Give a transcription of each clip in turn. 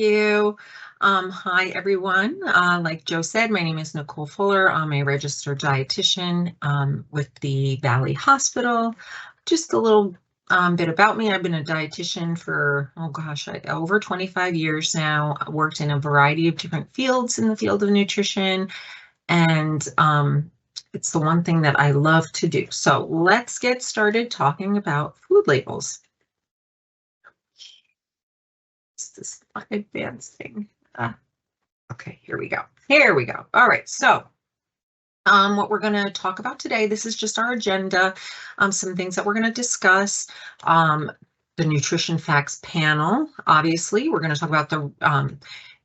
you. Hi, everyone. Like Joe said, my name is Nicole Fuller. I'm a registered dietitian with the Valley Hospital. Just a little bit about me. I've been a dietitian for, over 25 years now. I worked in a variety of different fields in the field of nutrition, and it's the one thing that I love to do. So let's get started talking about food labels. Is this not advancing? Okay, here we go. Here we go. All right, so what we're going to talk about today, this is just our agenda, some things that we're going to discuss. The nutrition facts panel, obviously, we're going to talk about the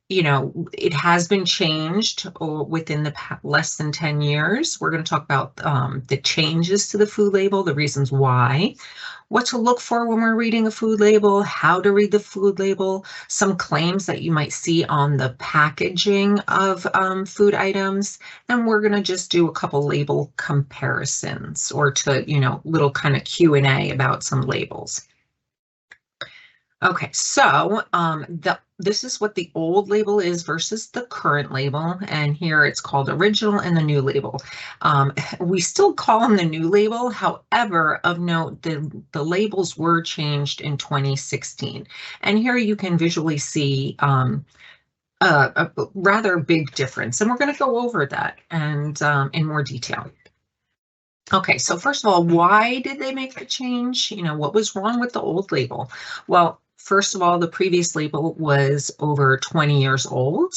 it has been changed within the less than 10 years. We're going to talk about the changes to the food label, the reasons why, what to look for when we're reading a food label, how to read the food label, some claims that you might see on the packaging of food items, and we're going to just do a couple label comparisons or little kind of Q&A about some labels. Okay, so this is what the old label is versus the current label, and here it's called original and the new label. We still call them the new label. However, of note, the labels were changed in 2016, and here you can visually see a rather big difference, and we're going to go over that and in more detail. Okay, so first of all, why did they make the change? What was wrong with the old label? Well, first of all, the previous label was over 20 years old,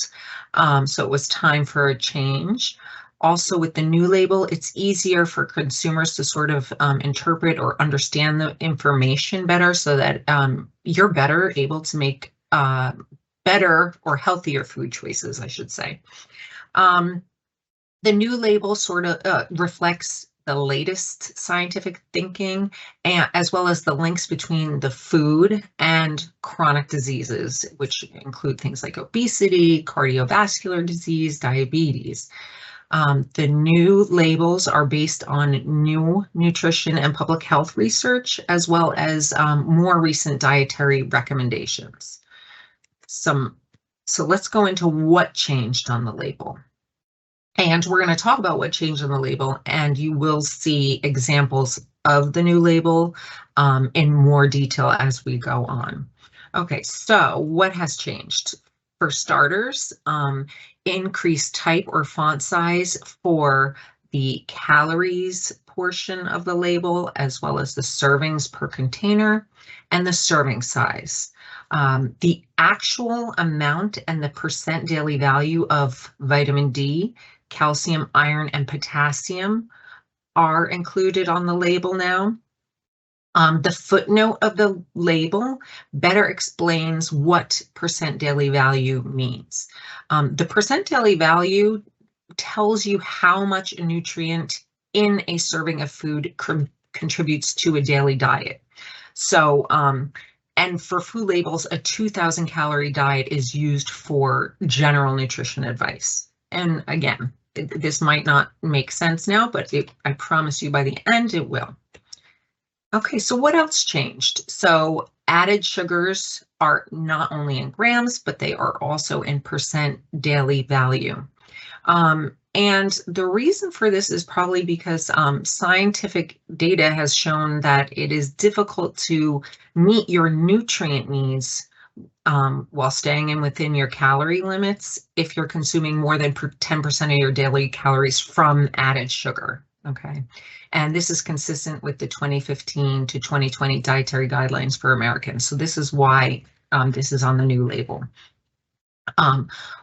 so it was time for a change. Also, with the new label, it's easier for consumers to sort of interpret or understand the information better so that you're better able to make better or healthier food choices, I should say. The new label sort of reflects the latest scientific thinking, as well as the links between the food and chronic diseases, which include things like obesity, cardiovascular disease, diabetes. The new labels are based on new nutrition and public health research, as well as more recent dietary recommendations. So let's go into what changed on the label. And we're going to talk about what changed on the label, and you will see examples of the new label in more detail as we go on. Okay, so what has changed? For starters, increased type or font size for the calories portion of the label, as well as the servings per container and the serving size. The actual amount and the percent daily value of vitamin D, calcium, iron, and potassium are included on the label now. The footnote of the label better explains what percent daily value means. The percent daily value tells you how much a nutrient in a serving of food contributes to a daily diet. So, and for food labels, a 2,000 calorie diet is used for general nutrition advice. And again, this might not make sense now, but I promise you by the end it will. Okay, so what else changed? So added sugars are not only in grams, but they are also in percent daily value. And the reason for this is probably because scientific data has shown that it is difficult to meet your nutrient needs while staying within your calorie limits if you're consuming more than 10% of your daily calories from added sugar. Okay, and this is consistent with the 2015 to 2020 dietary guidelines for Americans. So this is why this is on the new label.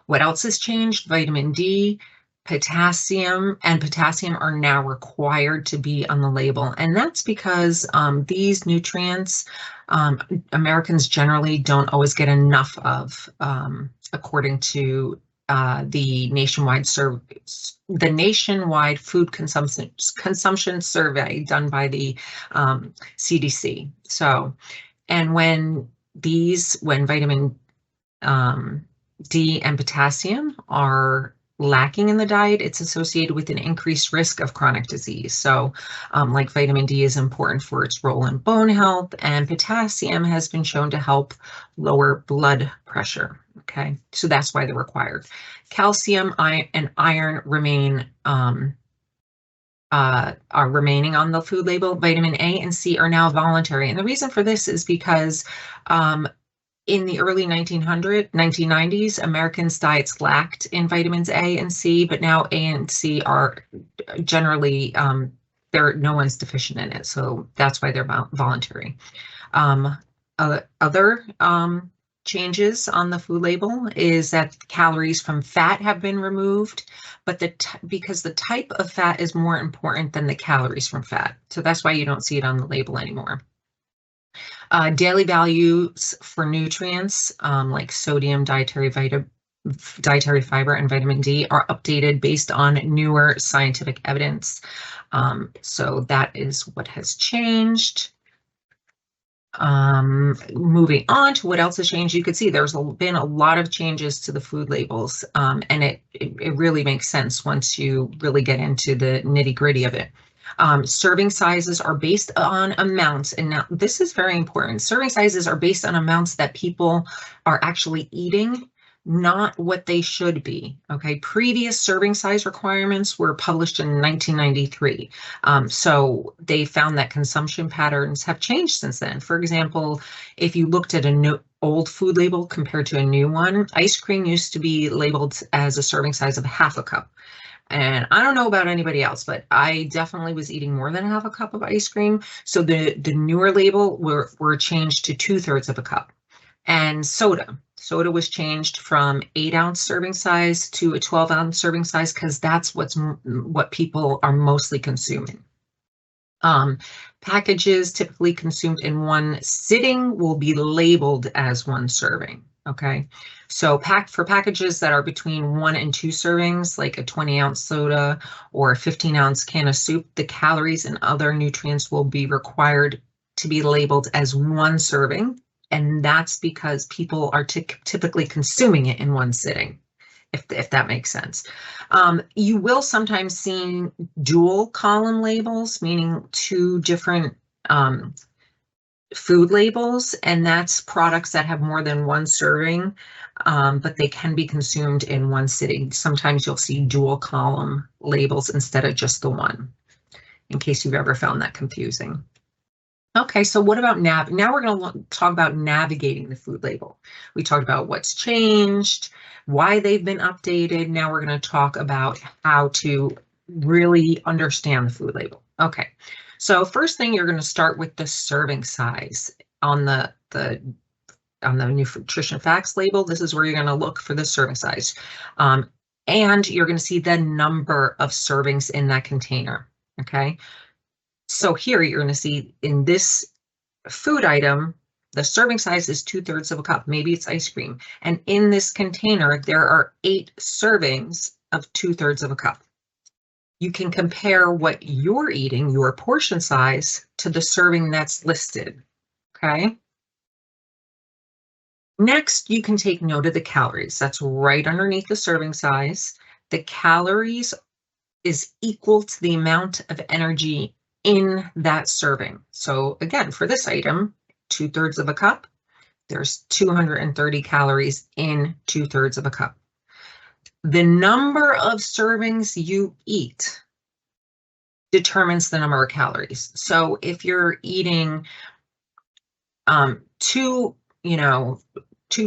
What else has changed? Vitamin D, potassium are now required to be on the label. And that's because these nutrients, Americans generally don't always get enough of, according to the nationwide food consumption survey done by the CDC. So, and when vitamin D and potassium are lacking in the diet, it's associated with an increased risk of chronic disease. So like vitamin D is important for its role in bone health, and potassium has been shown to help lower blood pressure. Okay, so that's why they're required. Calcium and iron are remaining on the food label. Vitamin A and C are now voluntary. And the reason for this is because in the early 1990s, Americans' diets lacked in vitamins A and C, but now A and C are generally, no one's deficient in it. So that's why they're voluntary. Other changes on the food label is that calories from fat have been removed, but because the type of fat is more important than the calories from fat. So that's why you don't see it on the label anymore. Daily values for nutrients like sodium, dietary fiber, and vitamin D are updated based on newer scientific evidence. So that is what has changed. Moving on to what else has changed, you could see there's been a lot of changes to the food labels, and it really makes sense once you really get into the nitty-gritty of it. Serving sizes are based on amounts, and now this is very important. Serving sizes are based on amounts that people are actually eating, not what they should be. Okay, previous serving size requirements were published in 1993. So they found that consumption patterns have changed since then. For example, if you looked at a old food label compared to a new one, ice cream used to be labeled as a serving size of half a cup. And I don't know about anybody else, but I definitely was eating more than half a cup of ice cream. So the newer label were changed to 2/3 of a cup. And soda was changed from 8-ounce serving size to a 12-ounce serving size because that's what people are mostly consuming. Packages typically consumed in one sitting will be labeled as one serving. Okay, so for packages that are between 1 and 2 servings, like a 20-ounce soda or a 15-ounce can of soup, the calories and other nutrients will be required to be labeled as one serving. And that's because people are typically consuming it in one sitting, if that makes sense. You will sometimes see dual column labels, meaning 2 different food labels, and that's products that have more than 1 serving, but they can be consumed in one sitting. Sometimes you'll see dual column labels instead of just the one, in case you've ever found that confusing. Okay, so what about now we're going to talk about navigating the food label. We talked about what's changed, why they've been updated. Now we're going to talk about how to really understand the food label. Okay, so first thing, you're going to start with the serving size on the nutrition facts label. This is where you're going to look for the serving size, and you're going to see the number of servings in that container. Okay. So here you're going to see in this food item, the serving size is 2/3 of a cup. Maybe it's ice cream. And in this container, there are 8 servings of 2/3 of a cup. You can compare what you're eating, your portion size, to the serving that's listed. Okay. Next, you can take note of the calories. That's right underneath the serving size. The calories is equal to the amount of energy in that serving. So again, for this item, 2/3 of a cup, there's 230 calories in 2/3 of a cup. The number of servings you eat determines the number of calories. So if you're eating 2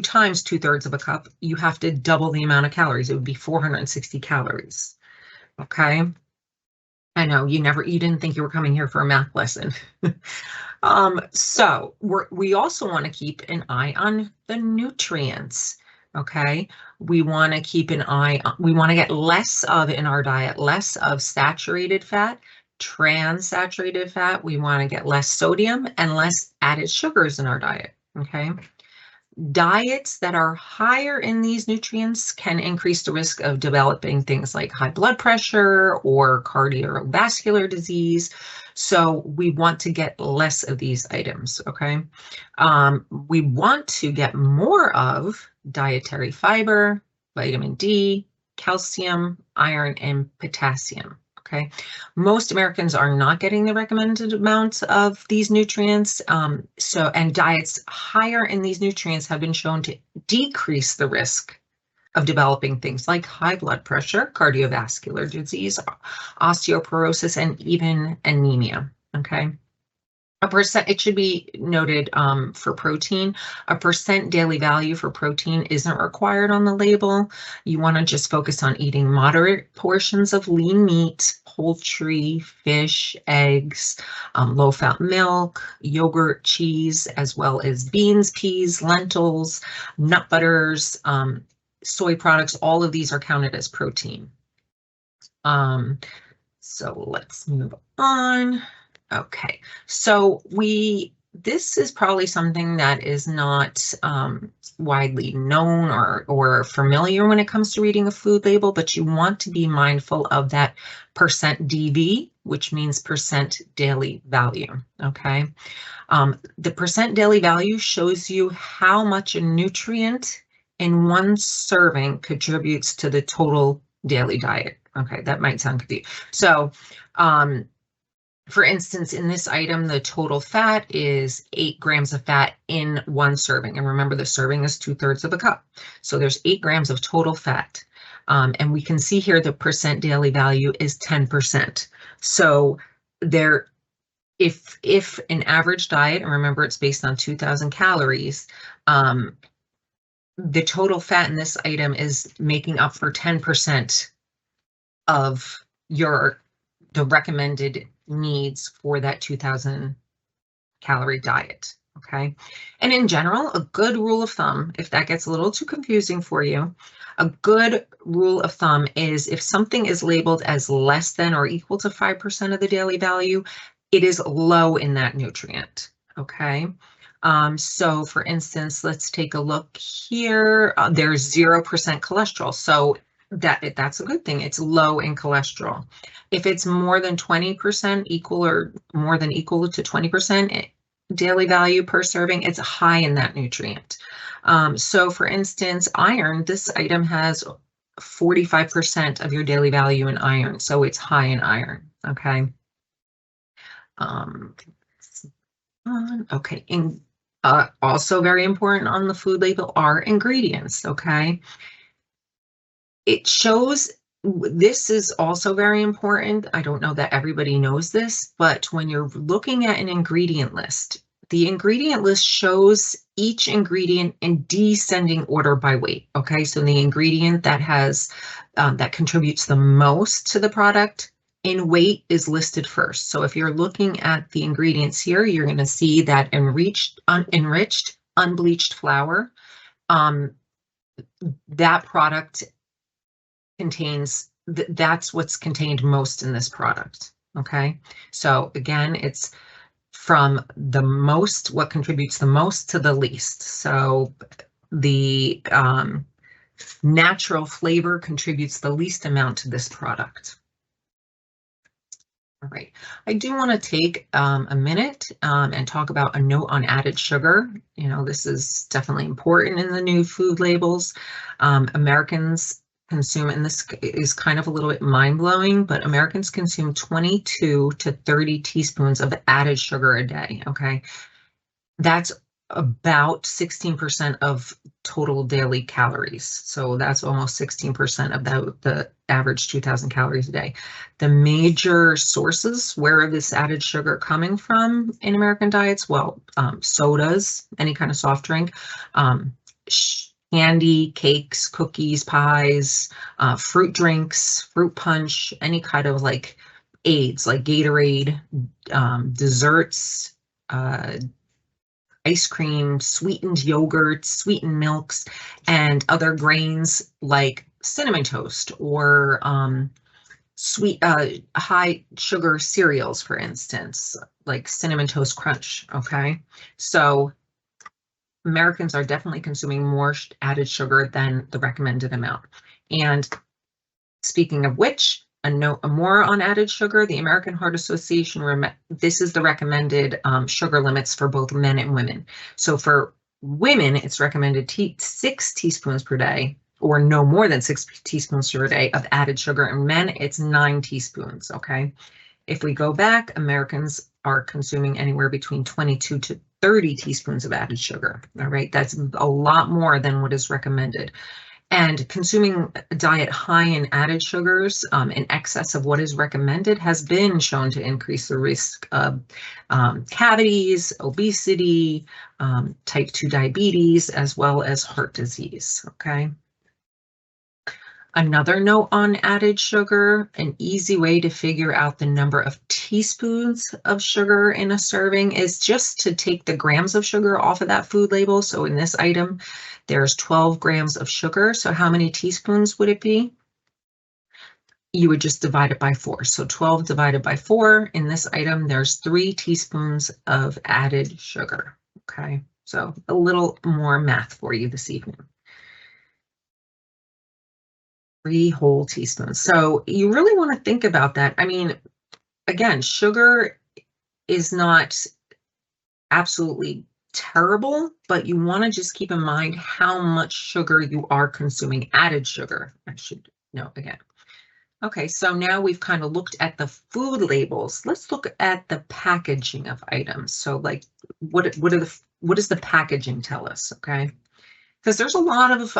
times 2/3 of a cup, you have to double the amount of calories. It would be 460 calories. Okay. I know you didn't think you were coming here for a math lesson. So we also want to keep an eye on the nutrients. Okay, we want to keep an eye on, we want to get less of in our diet, less of saturated fat, trans-saturated fat. We want to get less sodium and less added sugars in our diet. Okay. Diets that are higher in these nutrients can increase the risk of developing things like high blood pressure or cardiovascular disease. So we want to get less of these items, okay? We want to get more of dietary fiber, vitamin D, calcium, iron, and potassium. Okay, most Americans are not getting the recommended amount of these nutrients. And diets higher in these nutrients have been shown to decrease the risk of developing things like high blood pressure, cardiovascular disease, osteoporosis, and even anemia. Okay. It should be noted for protein, a percent daily value for protein isn't required on the label. You want to just focus on eating moderate portions of lean meat, poultry, fish, eggs, low-fat milk, yogurt, cheese, as well as beans, peas, lentils, nut butters, soy products. All of these are counted as protein. So let's move on. Okay, so this is probably something that is not widely known or familiar when it comes to reading a food label, but you want to be mindful of that percent DV, which means percent daily value. Okay, the percent daily value shows you how much a nutrient in one serving contributes to the total daily diet. Okay, that might sound confusing. So, for instance, in this item, the total fat is 8 grams of fat in one serving. And remember, the serving is 2/3 of a cup. So there's 8 grams of total fat. And we can see here the percent daily value is 10%. So if an average diet, and remember it's based on 2,000 calories, the total fat in this item is making up for 10% of the recommended needs for that 2,000 calorie diet. Okay, and in general, a good rule of thumb, if that gets a little too confusing for you, a good rule of thumb is if something is labeled as less than or equal to 5% of the daily value, it is low in that nutrient. Okay, so for instance, let's take a look here. There's 0% cholesterol, so that's a good thing. It's low in cholesterol. If it's more than 20% equal or more than equal to 20% daily value per serving, it's high in that nutrient. So for instance, iron, this item has 45% of your daily value in iron, so it's high in iron. Okay. Okay, and also very important on the food label are ingredients. Okay. It shows, this is also very important. I don't know that everybody knows this, but when you're looking at an ingredient list, the ingredient list shows each ingredient in descending order by weight. Okay, so the ingredient that has that contributes the most to the product in weight is listed first. So if you're looking at the ingredients here, you're going to see that enriched unbleached flour, that product contains, that's what's contained most in this product. Okay, so again, it's from the most, what contributes the most to the least. So the natural flavor contributes the least amount to this product. All right, I do want to take a minute and talk about a note on added sugar. You know, this is definitely important in the new food labels. Americans consume, and this is kind of a little bit mind-blowing, but Americans consume 22 to 30 teaspoons of added sugar a day. Okay, that's about 16% of total daily calories. So that's almost 16% of the average 2,000 calories a day. The major sources where this added sugar coming from in American diets, well, sodas, any kind of soft drink, candy, cakes, cookies, pies, fruit drinks, fruit punch, any kind of like aids like Gatorade, desserts, ice cream, sweetened yogurt, sweetened milks, and other grains like cinnamon toast or sweet high sugar cereals, for instance, like Cinnamon Toast Crunch. Okay, so Americans are definitely consuming more added sugar than the recommended amount. And speaking of which, a note more on added sugar, the American Heart Association, this is the recommended sugar limits for both men and women. So for women, it's recommended 6 teaspoons per day. or no more than 6 teaspoons per day of added sugar. In men, it's 9 teaspoons, okay? If we go back, Americans are consuming anywhere between 22 to 30 teaspoons of added sugar, all right? That's a lot more than what is recommended. And consuming a diet high in added sugars in excess of what is recommended has been shown to increase the risk of cavities, obesity, type 2 diabetes, as well as heart disease, okay? Another note on added sugar, an easy way to figure out the number of teaspoons of sugar in a serving is just to take the grams of sugar off of that food label. So in this item, there's 12 grams of sugar. So how many teaspoons would it be? You would just divide it by 4. So 12 divided by 4. In this item, there's 3 teaspoons of added sugar. Okay, so a little more math for you this evening. 3 whole teaspoons. So you really want to think about that. I mean, again, sugar is not absolutely terrible, but you want to just keep in mind how much sugar you are consuming, added sugar, I should note again. Okay, so now we've kind of looked at the food labels. Let's look at the packaging of items. So like, what does the packaging tell us, okay? Because there's a lot of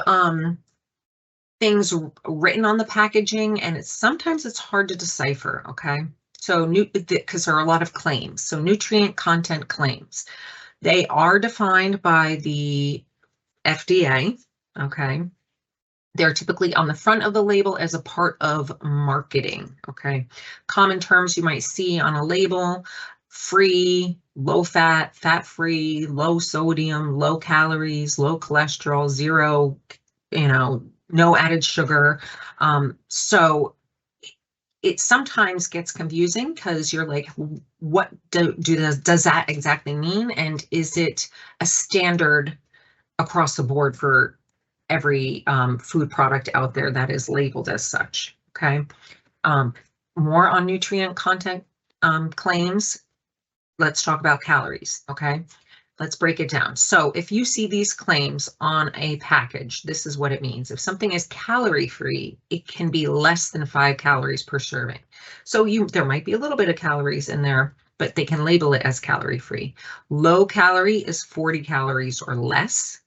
things written on the packaging, and sometimes it's hard to decipher, okay? So because there are a lot of claims. So nutrient content claims. They are defined by the FDA, okay? They're typically on the front of the label as a part of marketing, okay? Common terms you might see on a label: free, low fat, fat-free, low sodium, low calories, low cholesterol, zero, no added sugar. So it sometimes gets confusing because you're like, what does that exactly mean? And is it a standard across the board for every food product out there that is labeled as such? Okay. More on nutrient content claims. Let's talk about calories. Okay. Let's break it down. So if you see these claims on a package, this is what it means. If something is calorie-free, it can be less than 5 calories per serving. So there might be a little bit of calories in there, but they can label it as calorie-free. Low calorie is 40 calories or less.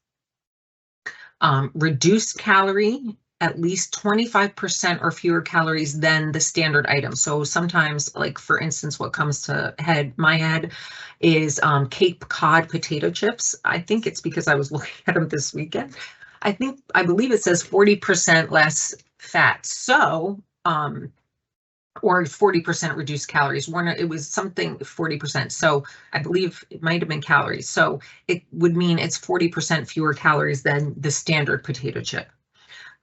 Reduced calorie, at least 25% or fewer calories than the standard item. So sometimes, like for instance, what comes to my head is Cape Cod potato chips. I think it's because I was looking at them this weekend. I believe it says 40% less fat. So, or 40% reduced calories. It was something 40%. So I believe it might have been calories. So it would mean it's 40% fewer calories than the standard potato chip.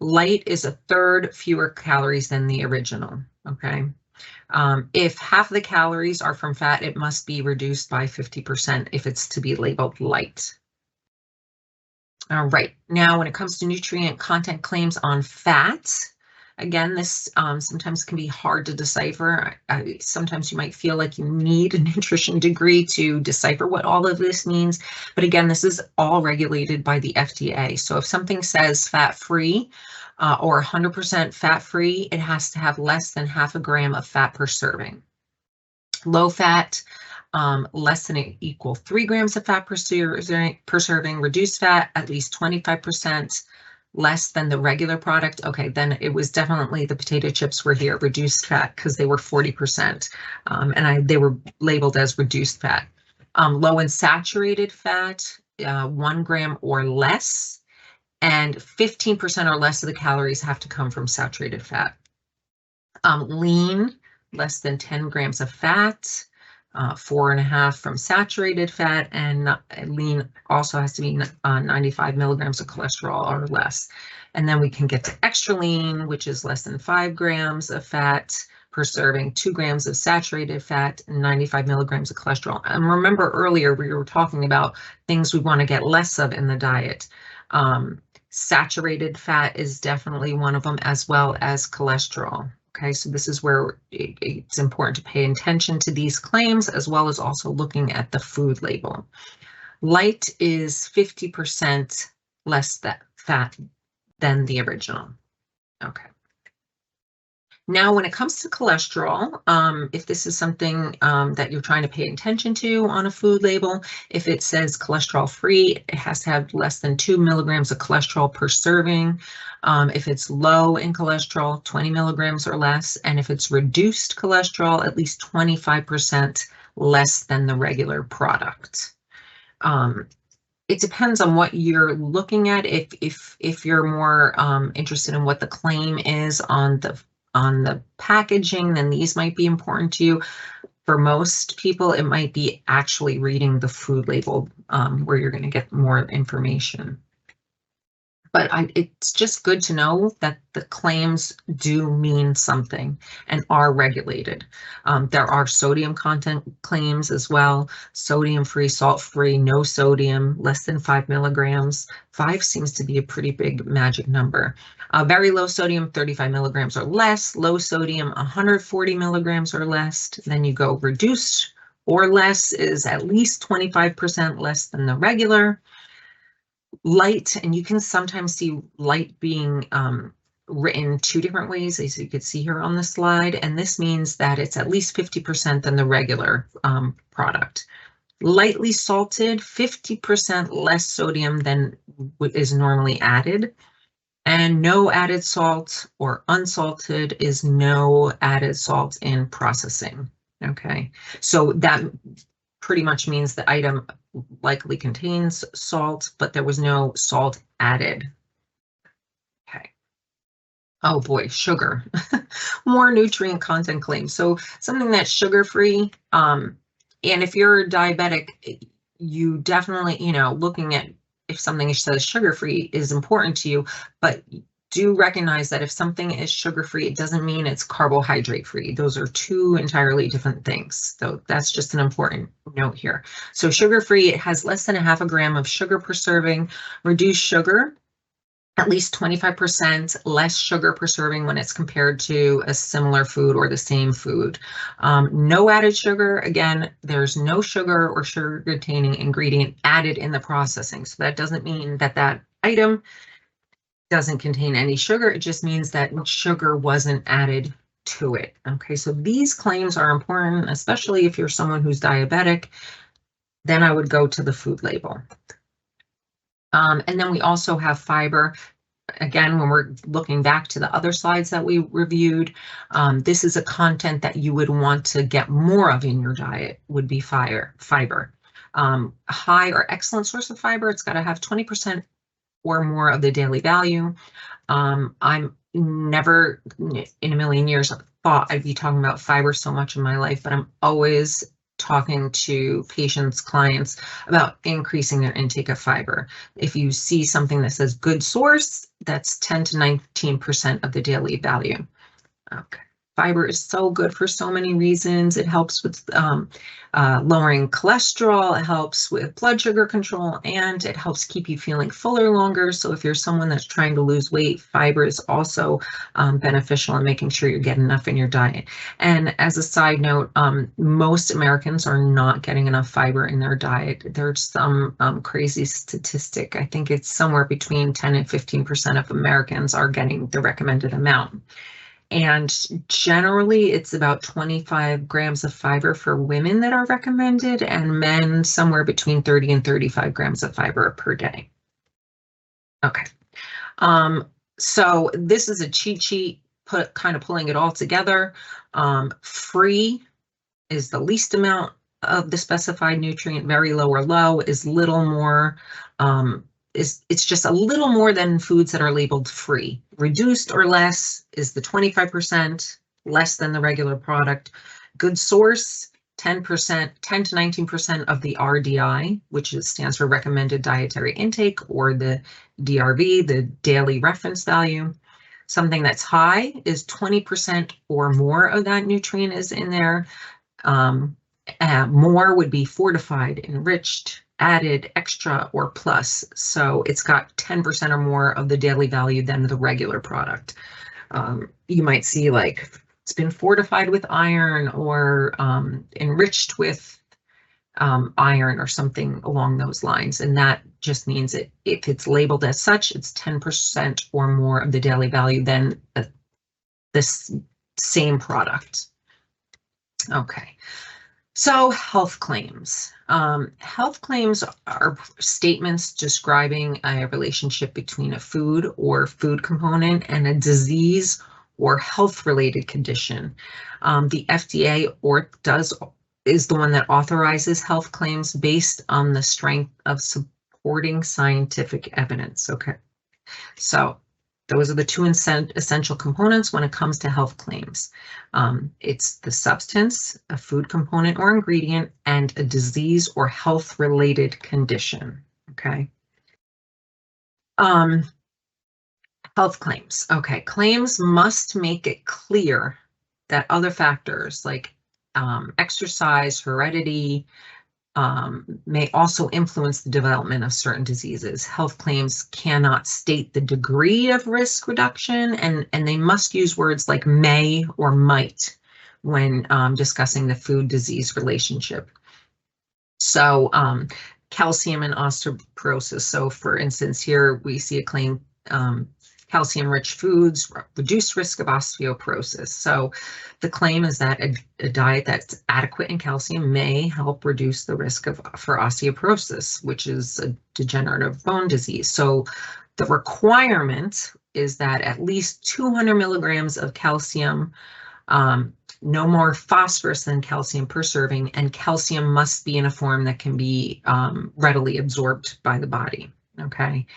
Light is a third fewer calories than the original, okay? If half the calories are from fat, it must be reduced by 50% if it's to be labeled light. All right, now when it comes to nutrient content claims on fats, again, this sometimes can be hard to decipher. Sometimes you might feel like you need a nutrition degree to decipher what all of this means. But again, this is all regulated by the FDA. So if something says fat-free or 100% fat-free, it has to have less than half a gram of fat per serving. Low fat, less than or equal 3 grams of fat per serving. Reduced fat, at least 25%. Less than the regular product. Okay, then it was definitely the potato chips were here, reduced fat, because they were 40%, and they were labeled as reduced fat. Low in saturated fat, 1 gram or less, and 15% or less of the calories have to come from saturated fat. Lean, less than 10 grams of fat, 4.5 from saturated fat, and lean also has to be 95 milligrams of cholesterol or less. And then we can get to extra lean, which is less than 5 grams of fat per serving, 2 grams of saturated fat, and 95 milligrams of cholesterol. And remember earlier we were talking about things we want to get less of in the diet. Saturated fat is definitely one of them, as well as cholesterol. Okay, so this is where it's important to pay attention to these claims, as well as also looking at the food label. Light is 50% less fat than the original. Okay. Now, when it comes to cholesterol, if this is something that you're trying to pay attention to on a food label, if it says cholesterol free, it has to have less than 2 milligrams of cholesterol per serving. If it's low in cholesterol, 20 milligrams or less. And if it's reduced cholesterol, at least 25% less than the regular product. It depends on what you're looking at. If you're more interested in what the claim is on the packaging, then these might be important to you. For most people, it might be actually reading the food label where you're going to get more information. But it's just good to know that the claims do mean something and are regulated. There are sodium content claims as well, sodium-free, salt-free, no sodium, less than 5 milligrams. 5 seems to be a pretty big magic number. Very low sodium, 35 milligrams or less. Low sodium, 140 milligrams or less. Then you go reduced or less is at least 25% less than the regular. Light, and you can sometimes see light being written 2 different ways, as you could see here on the slide, and this means that it's at least 50% than the regular product. Lightly salted, 50% less sodium than is normally added, and no added salt or unsalted is no added salt in processing. Okay, so that pretty much means the item likely contains salt, but there was no salt added. Okay. Oh boy, sugar. More nutrient content claims. So something that's sugar-free. And if you're diabetic, you definitely, looking at if something says sugar-free is important to you, but do recognize that if something is sugar-free, it doesn't mean it's carbohydrate-free. Those are 2 entirely different things. So that's just an important note here. So sugar-free, it has less than 1/2 gram of sugar per serving. Reduced sugar, at least 25% less sugar per serving when it's compared to a similar food or the same food. No added sugar. Again, there's no sugar or sugar-containing ingredient added in the processing. So that doesn't mean that that item doesn't contain any sugar. It just means that sugar wasn't added to it. Okay, so these claims are important, especially if you're someone who's diabetic. Then I would go to the food label. And then we also have fiber. Again, when we're looking back to the other slides that we reviewed, this is a content that you would want to get more of in your diet, would be fiber. High or excellent source of fiber, it's got to have 20% or more of the daily value. I'm never in a million years thought I'd be talking about fiber so much in my life, but I'm always talking to patients, clients about increasing their intake of fiber. If you see something that says good source, that's 10 to 19% of the daily value. Okay. Fiber is so good for so many reasons. It helps with lowering cholesterol, it helps with blood sugar control, and it helps keep you feeling fuller longer. So if you're someone that's trying to lose weight, fiber is also beneficial in making sure you get enough in your diet. And as a side note, most Americans are not getting enough fiber in their diet. There's some crazy statistic. I think it's somewhere between 10 and 15% of Americans are getting the recommended amount. And generally, it's about 25 grams of fiber for women that are recommended, and men somewhere between 30 and 35 grams of fiber per day. Okay, so this is a cheat sheet, kind of pulling it all together. Free is the least amount of the specified nutrient. Very low or low is little more. It's just a little more than foods that are labeled free. Reduced or less is the 25%, less than the regular product. Good source, 10%, 10 to 19% of the RDI, which stands for recommended dietary intake, or the DRV, the daily reference value. Something that's high is 20% or more of that nutrient is in there. More would be fortified, enriched, added, extra, or plus. So it's got 10% or more of the daily value than the regular product. You might see like it's been fortified with iron or enriched with iron or something along those lines. And that just means that if it's labeled as such, it's 10% or more of the daily value than this same product. Okay. So health claims. Health claims are statements describing a relationship between a food or food component and a disease or health-related condition. The FDA is the one that authorizes health claims based on the strength of supporting scientific evidence. Okay, so those are the two essential components when it comes to health claims. It's the substance, a food component or ingredient, and a disease or health-related condition. Okay. Health claims. Okay, claims must make it clear that other factors like exercise, heredity, may also influence the development of certain diseases. Health claims cannot state the degree of risk reduction, and they must use words like may or might when discussing the food-disease relationship. So calcium and osteoporosis. So for instance, here we see a claim, calcium-rich foods reduce risk of osteoporosis. So the claim is that a diet that's adequate in calcium may help reduce the risk for osteoporosis, which is a degenerative bone disease. So the requirement is that at least 200 milligrams of calcium, no more phosphorus than calcium per serving, and calcium must be in a form that can be readily absorbed by the body. Okay.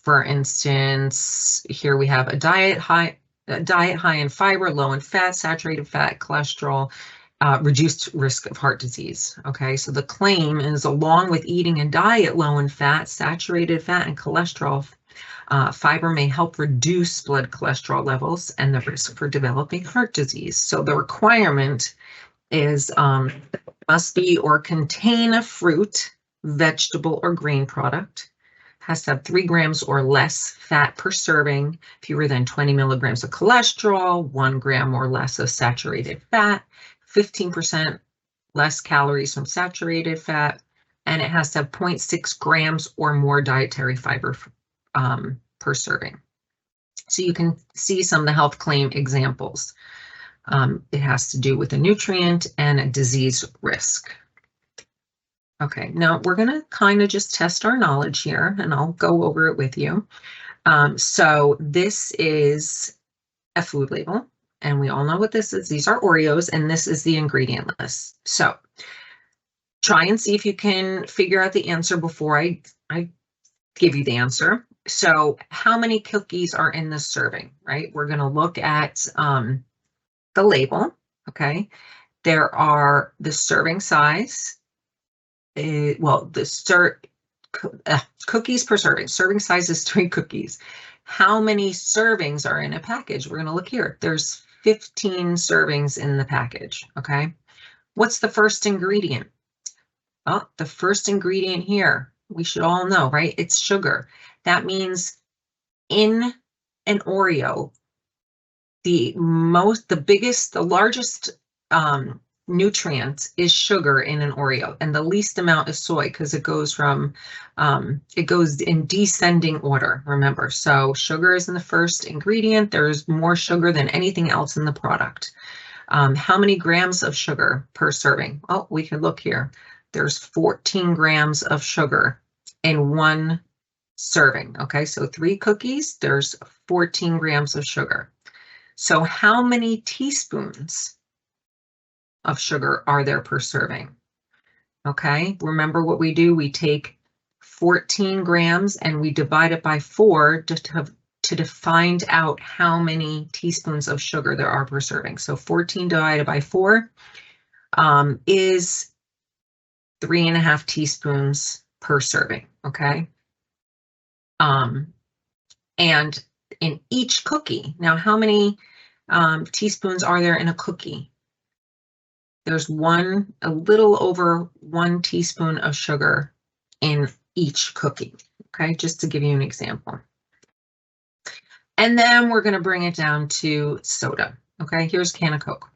For instance, here we have a diet high in fiber, low in fat, saturated fat, cholesterol, reduced risk of heart disease. Okay, so the claim is along with eating a diet low in fat, saturated fat, and cholesterol, fiber may help reduce blood cholesterol levels and the risk for developing heart disease. So the requirement is must be or contain a fruit, vegetable, or grain product, has to have 3 grams or less fat per serving, fewer than 20 milligrams of cholesterol, 1 gram or less of saturated fat, 15% less calories from saturated fat, and it has to have 0.6 grams or more dietary fiber per serving. So you can see some of the health claim examples. It has to do with a nutrient and a disease risk. Okay, now we're going to kind of just test our knowledge here, and I'll go over it with you. So this is a food label, and we all know what this is. These are Oreos, and this is the ingredient list. So try and see if you can figure out the answer before I give you the answer. So how many cookies are in this serving, right? We're going to look at the label, okay? There are the serving size. Cookies per serving. Serving size is 3 cookies. How many servings are in a package? We're going to look here. There's 15 servings in the package, okay? What's the first ingredient? Well, the first ingredient here, we should all know, right? It's sugar. That means in an Oreo, the largest nutrient is sugar in an Oreo, and the least amount is soy, because it goes in descending order, remember. So sugar is in the first ingredient. There's more sugar than anything else in the product. How many grams of sugar per serving? Oh, we can look here. There's 14 grams of sugar in 1 serving. Okay, so 3 cookies, there's 14 grams of sugar. So how many teaspoons of sugar are there per serving? Okay, remember what we do? We take 14 grams and we divide it by 4 to find out how many teaspoons of sugar there are per serving. So 14 divided by 4 is 3.5 teaspoons per serving, okay? And in each cookie, now how many teaspoons are there in a cookie? There's a little over 1 teaspoon of sugar in each cookie, okay? Just to give you an example. And then we're going to bring it down to soda, okay? Here's a can of Coke.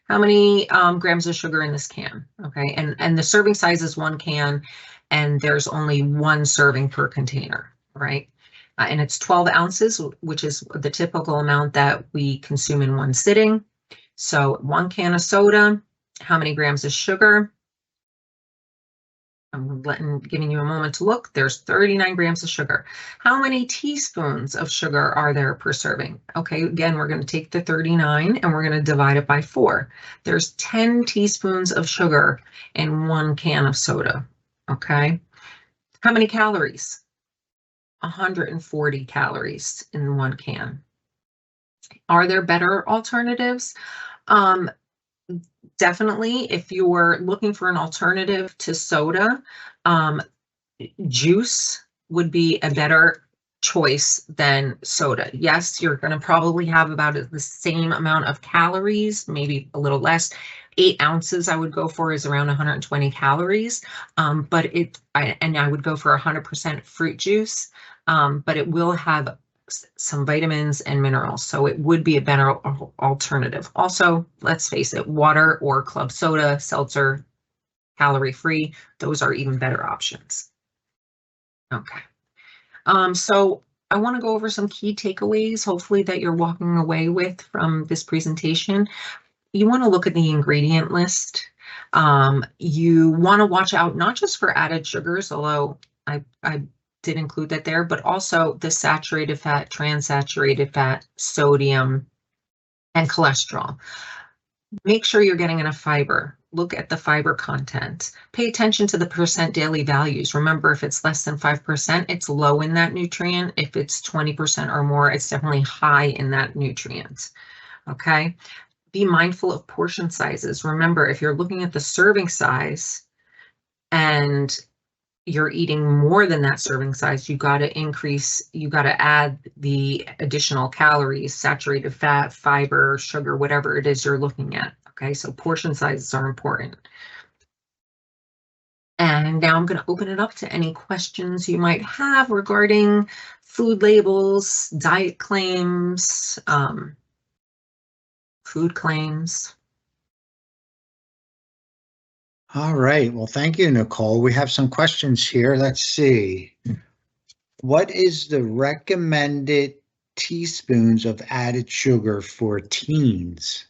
How many grams of sugar in this can? Okay, and the serving size is 1 can, and there's only 1 serving per container, right? And it's 12 ounces, which is the typical amount that we consume in 1 sitting. So 1 can of soda, how many grams of sugar? I'm giving you a moment to look. There's 39 grams of sugar. How many teaspoons of sugar are there per serving? Okay, again, we're going to take the 39 and we're going to divide it by 4. There's 10 teaspoons of sugar in 1 can of soda. Okay. How many calories? 140 calories in 1 can. Are there better alternatives? Definitely, if you're looking for an alternative to soda, juice would be a better choice than soda. Yes, you're going to probably have about the same amount of calories, maybe a little less. 8 ounces I would go for is around 120 calories, but I would go for 100% fruit juice, but it will have some vitamins and minerals, so it would be a better alternative. Also, let's face it, water or club soda, seltzer, calorie-free, those are even better options. Okay. So I want to go over some key takeaways, hopefully that you're walking away with from this presentation. You want to look at the ingredient list. You want to watch out not just for added sugars, although I did include that there, but also the saturated fat, transaturated fat, sodium, and cholesterol. Make sure you're getting enough fiber. Look at the fiber content. Pay attention to the percent daily values. Remember, if it's less than 5%, it's low in that nutrient. If it's 20% or more, it's definitely high in that nutrient. Okay. Be mindful of portion sizes. Remember, if you're looking at the serving size and you're eating more than that serving size, you got to add the additional calories, saturated fat, fiber, sugar, whatever it is you're looking at. Okay, so portion sizes are important. And now I'm going to open it up to any questions you might have regarding food labels, diet claims, food claims. All right. Well, thank you, Nicole. We have some questions here. Let's see. What is the recommended teaspoons of added sugar for teens?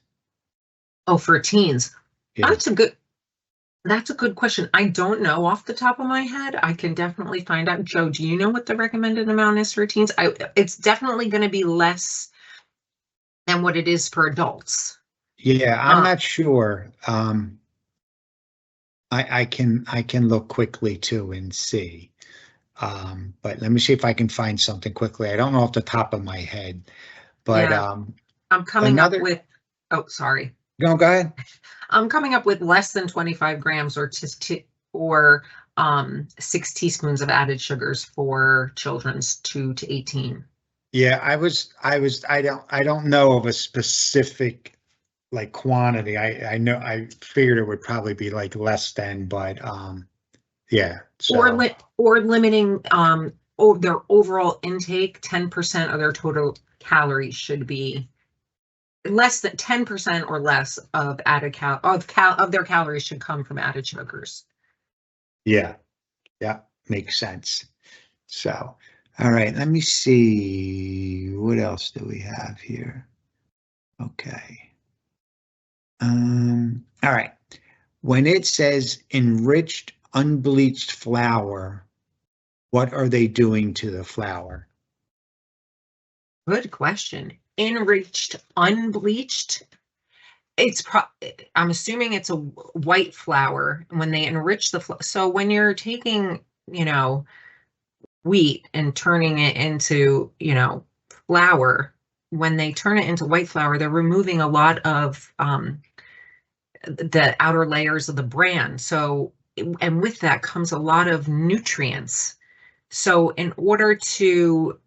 Oh, for teens. Yeah. That's a good question. I don't know off the top of my head. I can definitely find out. Joe, do you know what the recommended amount is for teens? It's definitely going to be less than what it is for adults. Yeah, I'm not sure. I can look quickly too and see. But let me see if I can find something quickly. I don't know off the top of my head, but yeah, I'm coming up with, oh, sorry. No, go ahead. I'm coming up with less than 25 grams or 6 teaspoons of added sugars for children's 2 to 18. Yeah, I don't know of a specific like quantity. I know, I figured it would probably be like less than, but yeah. So. Or limiting their overall intake. 10% of their total calories should be less than 10% or less of of their calories should come from added sugars. Yeah, makes sense. So, all right, let me see, what else do we have here? Okay. All right. When it says enriched unbleached flour, what are they doing to the flour? Good question. Enriched unbleached. I'm assuming it's a white flour when they enrich the flour. So when you're taking, wheat and turning it into, flour, when they turn it into white flour, they're removing a lot of the outer layers of the bran. So, and with that comes a lot of nutrients. So in order to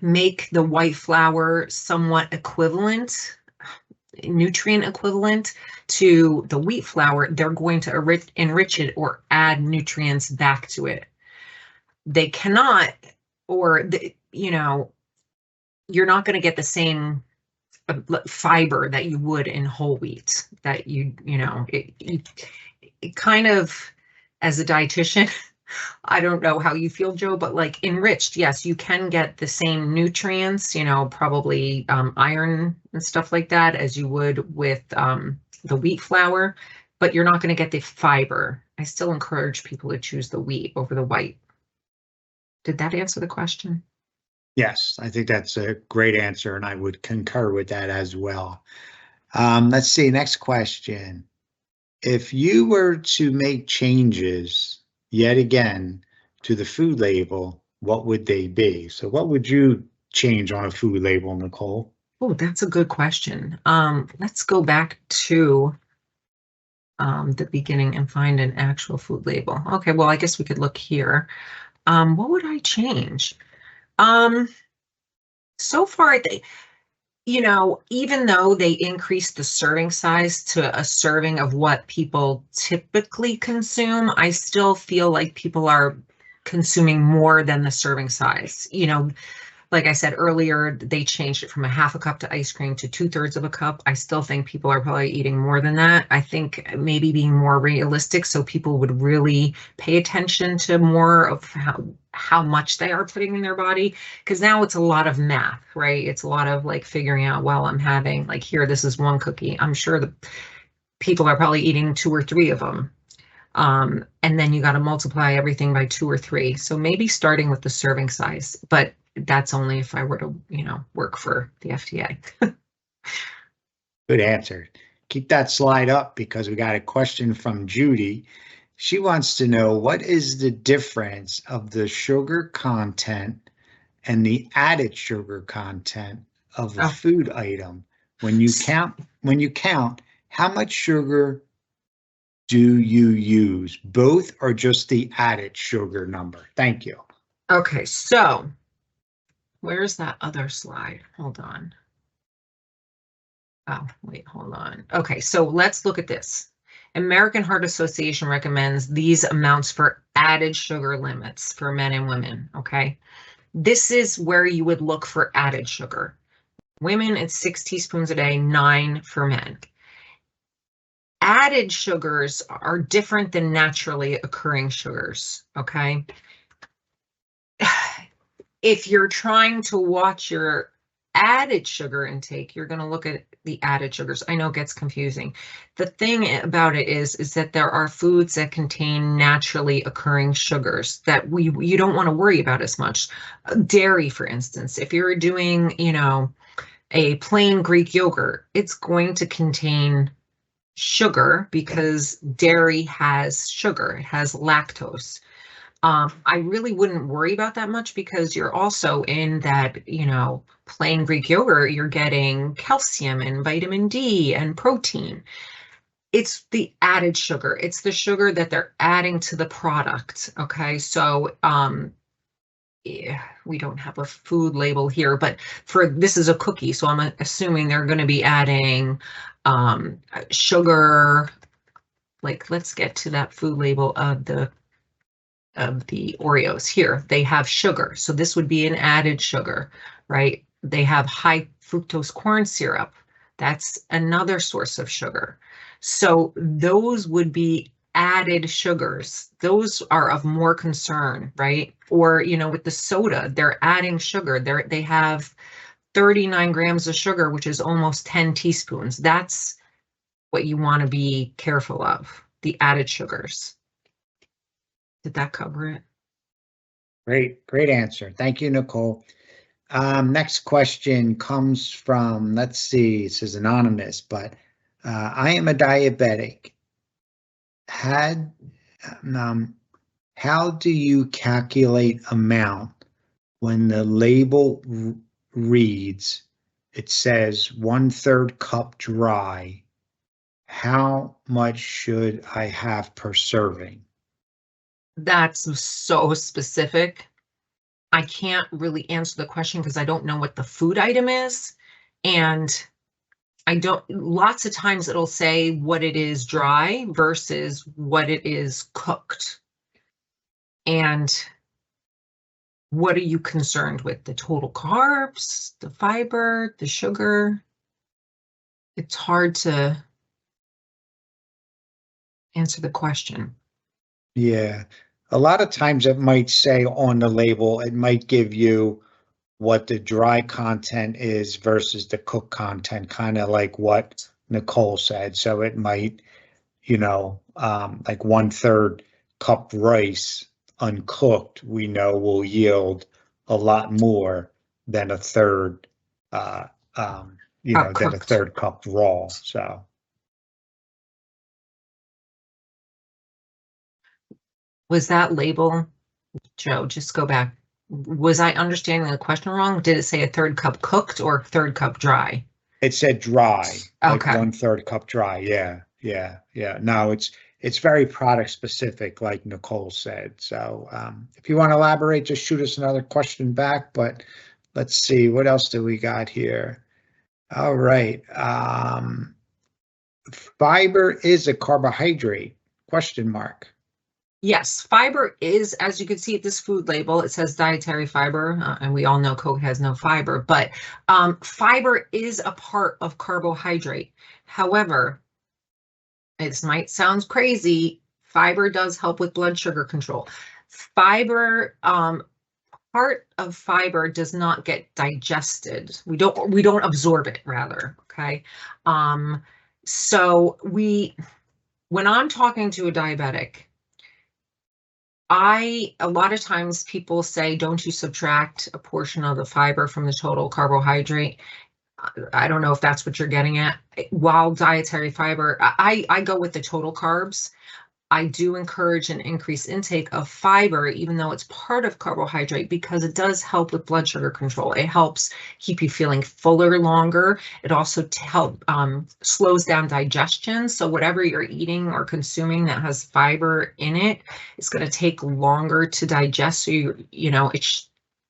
make the white flour somewhat nutrient equivalent to the wheat flour, they're going to enrich it or add nutrients back to it. They cannot, you're not going to get the same fiber that you would in whole wheat, that it kind of, as a dietitian, I don't know how you feel, Joe, but like enriched, yes, you can get the same nutrients, probably iron and stuff like that as you would with the wheat flour, but you're not going to get the fiber. I still encourage people to choose the wheat over the white. Did that answer the question? Yes, I think that's a great answer, and I would concur with that as well. Let's see, next question. If you were to make changes yet again to the food label, what would they be? So what would you change on a food label, Nicole? Oh, that's a good question. Let's go back to the beginning and find an actual food label. Okay, well, I guess we could look here. What would I change? Um, so far, even though they increased the serving size to a serving of what people typically consume, I still feel like people are consuming more than the serving size. Like I said earlier, they changed it from a half a cup to ice cream to 2/3 of a cup. I still think people are probably eating more than that. I think maybe being more realistic so people would really pay attention to more of how much they are putting in their body. Because now it's a lot of math, right? It's a lot of like figuring out, well, I'm having like here, this is one cookie. I'm sure the people are probably eating 2 or 3 of them. And then you got to multiply everything by 2 or 3. So maybe starting with the serving size, but that's only if I were to, work for the FDA. Good answer. Keep that slide up because we got a question from Judy. She wants to know, what is the difference of the sugar content and the added sugar content of a Oh, food item? When you count, how much sugar do you use? Both or just the added sugar number? Thank you. okay. So where's that other slide? Hold on. Oh, wait, hold on. Okay, so let's look at this. American Heart Association recommends these amounts for added sugar limits for men and women, okay? This is where you would look for added sugar. Women, it's 6 teaspoons a day, 9 for men. Added sugars are different than naturally occurring sugars, okay? If you're trying to watch your added sugar intake, you're going to look at the added sugars. I know it gets confusing. The thing about it is that there are foods that contain naturally occurring sugars that you don't want to worry about as much. Dairy, for instance, if you're doing, a plain Greek yogurt, it's going to contain sugar because dairy has sugar, it has lactose. I really wouldn't worry about that much because you're also in that, plain Greek yogurt, you're getting calcium and vitamin D and protein. It's the added sugar. It's the sugar that they're adding to the product. Okay. So, yeah, we don't have a food label here, but this is a cookie. So I'm assuming they're going to be adding sugar. Like, let's get to that food label of the Oreos. Here, they have sugar. So this would be an added sugar, right? They have high fructose corn syrup. That's another source of sugar. So those would be added sugars. Those are of more concern, right? Or, with the soda, they're adding sugar. They have 39 grams of sugar, which is almost 10 teaspoons. That's what you want to be careful of, the added sugars. Did that cover it? Great answer. Thank you, Nicole. Next question comes from, let's see, it says anonymous, but I am a diabetic. How do you calculate amount when the label reads, it says 1/3 cup dry? How much should I have per serving? That's so specific. I can't really answer the question because I don't know what the food item is. And lots of times it'll say what it is dry versus what it is cooked. And what are you concerned with? The total carbs, the fiber, the sugar? It's hard to answer the question. Yeah. A lot of times it might say on the label, it might give you what the dry content is versus the cooked content, kind of like what Nicole said. So it might, like 1/3 cup rice uncooked, we know will yield a lot more than a third, uh, than a Cooked. third cup raw. So. Was that label, Joe, just go back. Was I understanding the question wrong? Did it say a third cup cooked or third cup dry? It said dry, like Okay. 1/3 cup dry. Yeah, yeah, yeah. No, it's very product specific, like Nicole said. So if you want to elaborate, just shoot us another question back. But let's see, what else do we got here? All right. Fiber is a carbohydrate? Question mark. Yes, fiber is, as you can see at this food label, it says dietary fiber, and we all know Coke has no fiber, but fiber is a part of carbohydrate. However, it might sound crazy, fiber does help with blood sugar control. Fiber, part of fiber does not get digested. We don't absorb it, rather, okay? So when I'm talking to a diabetic, a lot of times people say, don't you subtract a portion of the fiber from the total carbohydrate? I don't know if that's what you're getting at. While dietary fiber, I go with the total carbs. I do encourage an increased intake of fiber, even though it's part of carbohydrate, because it does help with blood sugar control. It helps keep you feeling fuller longer. It also slows down digestion. So whatever you're eating or consuming that has fiber in it, it's going to take longer to digest. So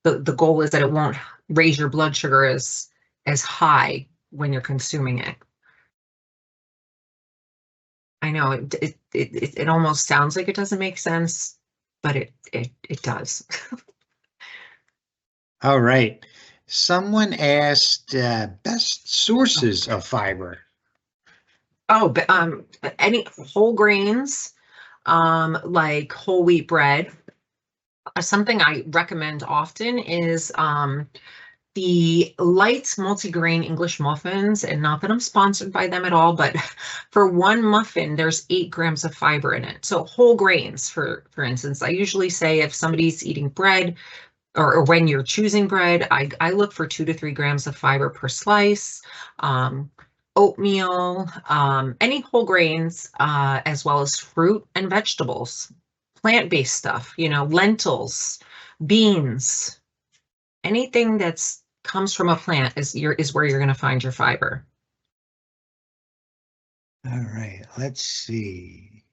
the goal is that it won't raise your blood sugar as high when you're consuming it. I know it almost sounds like it doesn't make sense, but it does. All right. Someone asked best sources of fiber. Oh, but any whole grains, like whole wheat bread. Something I recommend often is the light multigrain English muffins, and not that I'm sponsored by them at all, but for one muffin, there's 8 grams of fiber in it. So whole grains, for instance, I usually say if somebody's eating bread or when you're choosing bread, I look for 2 to 3 grams of fiber per slice. Oatmeal, any whole grains, as well as fruit and vegetables, plant-based stuff, lentils, beans, anything that's comes from a plant is where you're going to find your fiber. All right, let's see.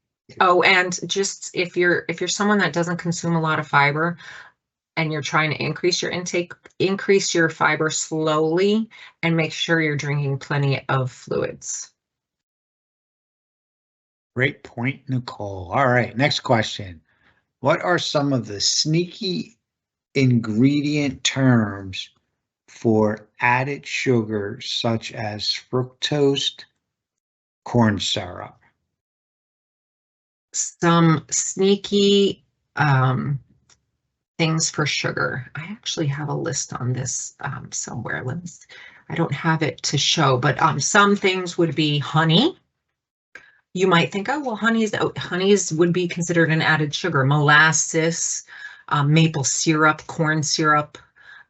Oh, and just if you're someone that doesn't consume a lot of fiber and you're trying to increase your intake, increase your fiber slowly and make sure you're drinking plenty of fluids. Great point, Nicole. All right, next question. What are some of the sneaky ingredient terms for added sugar, such as fructose, corn syrup? Some sneaky things for sugar. I actually have a list on this somewhere. I don't have it to show, but some things would be honey. You might think, oh, well, honeys would be considered an added sugar. Molasses, maple syrup, corn syrup,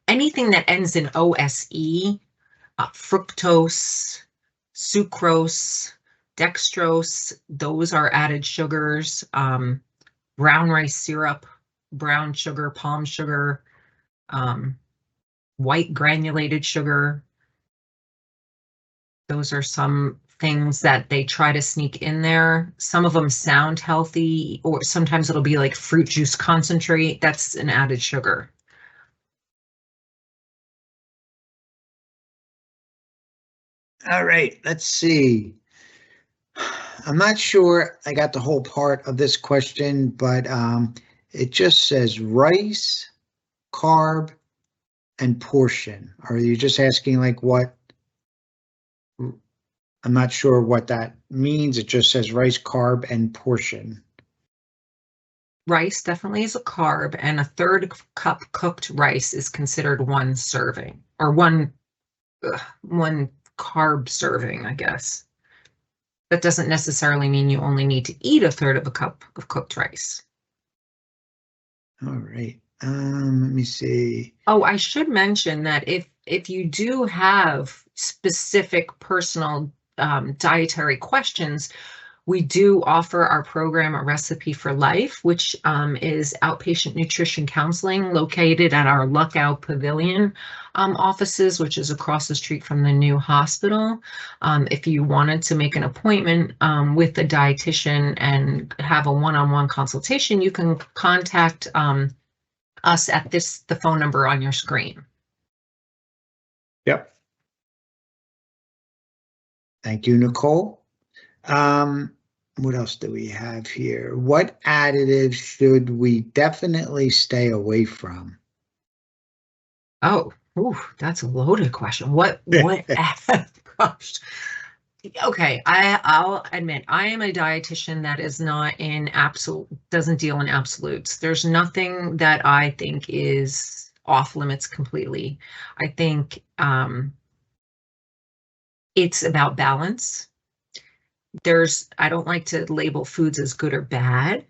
anything that ends in OSE, fructose, sucrose, dextrose, those are added sugars. Brown rice syrup, brown sugar, palm sugar, white granulated sugar. Those are some things that they try to sneak in there. Some of them sound healthy, or sometimes it'll be like fruit juice concentrate. That's an added sugar. All right, let's see. I'm not sure I got the whole part of this question, but it just says rice, carb, and portion. Are you just asking like what I'm not sure what that means. It just says rice, carb, and portion. Rice definitely is a carb, and a third cup cooked rice is considered one serving, or one carb serving, I guess. That doesn't necessarily mean you only need to eat a third of a cup of cooked rice. All right. Let me see. Oh, I should mention that if you do have specific personal dietary questions, we do offer our program, A Recipe for Life, which is outpatient nutrition counseling located at our Luckout Pavilion offices, which is across the street from the new hospital. If you wanted to make an appointment with a dietitian and have a one-on-one consultation, you can contact us at the phone number on your screen. Yep. Thank you, Nicole. What else do we have here? What additives should we definitely stay away from? Oh, ooh, that's a loaded question. What gosh. Okay, I'll admit I am a dietitian that is not in doesn't deal in absolutes. There's nothing that I think is off limits completely. I think it's about balance. I don't like to label foods as good or bad.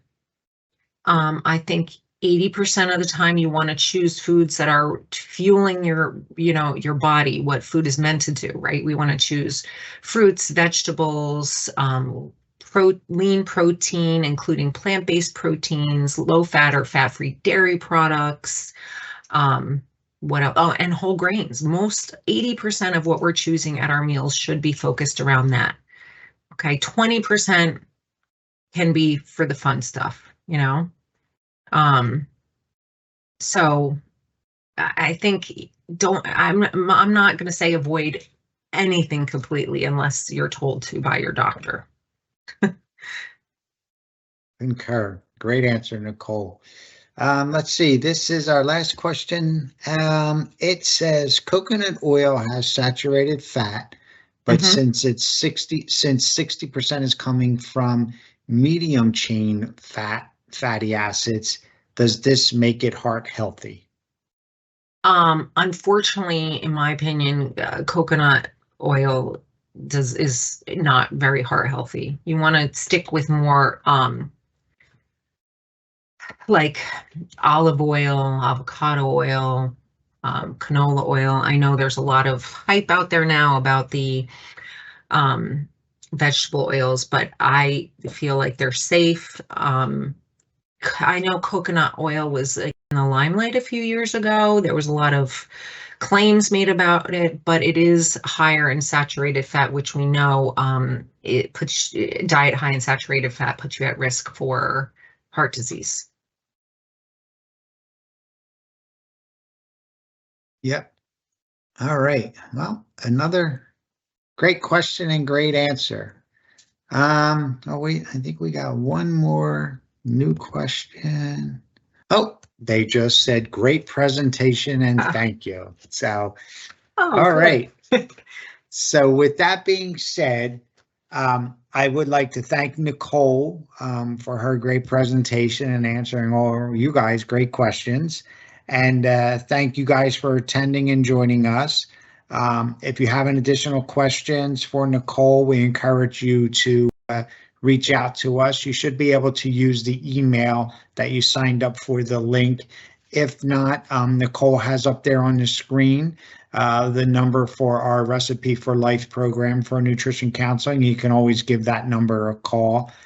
I think 80% of the time you want to choose foods that are fueling your body, what food is meant to do, right? We want to choose fruits, vegetables, lean protein, including plant-based proteins, low-fat or fat-free dairy products. What else? Oh, and whole grains. 80% of what we're choosing at our meals should be focused around that. Okay, 20% can be for the fun stuff, So I think I'm not going to say avoid anything completely unless you're told to by your doctor. Concur. Great answer, Nicole. Let's see. This is our last question. It says coconut oil has saturated fat, but since 60% is coming from medium chain fatty acids, does this make it heart healthy? Unfortunately, in my opinion, coconut oil is not very heart healthy. You want to stick with more like olive oil, avocado oil, canola oil. I know there's a lot of hype out there now about the vegetable oils, but I feel like they're safe. I know coconut oil was in the limelight a few years ago. There was a lot of claims made about it, but it is higher in saturated fat, which we know diet high in saturated fat puts you at risk for heart disease. Yep. All right. Well, another great question and great answer. Oh wait, I think we got one more new question. Oh, they just said great presentation and thank you. So, all right. So with that being said, I would like to thank Nicole for her great presentation and answering all you guys' great questions. And thank you guys for attending and joining us. If you have any additional questions for Nicole, we encourage you to reach out to us. You should be able to use the email that you signed up for the link. If not, Nicole has up there on the screen the number for our Recipe for Life program for nutrition counseling. You can always give that number a call.